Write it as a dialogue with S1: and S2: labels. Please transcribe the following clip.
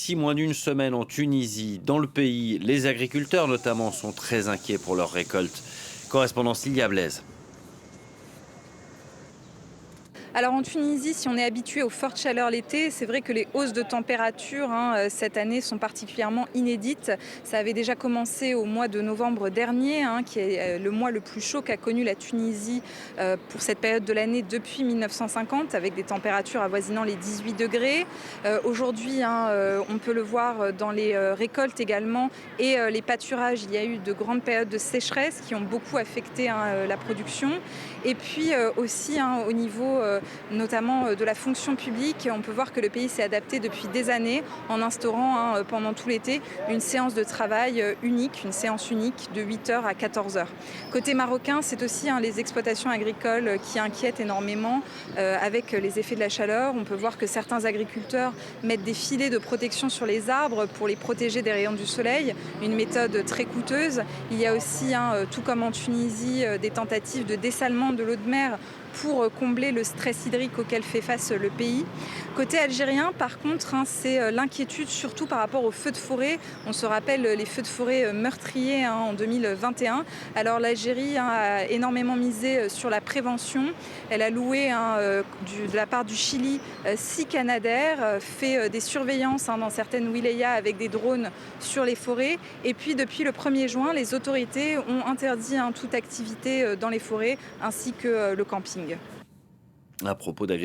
S1: d'ici moins d'une semaine en Tunisie. Dans le pays, les agriculteurs notamment sont très inquiets pour leur récolte. Correspondance Lilia Blaise.
S2: Alors en Tunisie, si on est habitué aux fortes chaleurs l'été, c'est vrai que les hausses de température cette année sont particulièrement inédites. Ça avait déjà commencé au mois de novembre dernier, qui est le mois le plus chaud qu'a connu la Tunisie pour cette période de l'année depuis 1950, avec des températures avoisinant les 18 degrés. Aujourd'hui, on peut le voir dans les récoltes également et les pâturages. Il y a eu de grandes périodes de sécheresse qui ont beaucoup affecté la production. Et puis aussi au niveau notamment de la fonction publique. On peut voir que le pays s'est adapté depuis des années en instaurant pendant tout l'été une séance de travail unique, une séance unique de 8h à 14h. Côté marocain, c'est aussi les exploitations agricoles qui inquiètent énormément avec les effets de la chaleur. On peut voir que certains agriculteurs mettent des filets de protection sur les arbres pour les protéger des rayons du soleil, une méthode très coûteuse. Il y a aussi, tout comme en Tunisie, des tentatives de dessalement de l'eau de mer pour combler le stress hydrique auquel fait face le pays. Côté algérien, par contre, c'est l'inquiétude surtout par rapport aux feux de forêt. On se rappelle les feux de forêt meurtriers en 2021. Alors l'Algérie a énormément misé sur la prévention. Elle a loué de la part du Chili 6 Canadair, fait des surveillances dans certaines wilayas avec des drones sur les forêts. Et puis depuis le 1er juin, les autorités ont interdit toute activité dans les forêts ainsi que le camping.
S1: À propos d'agriculture.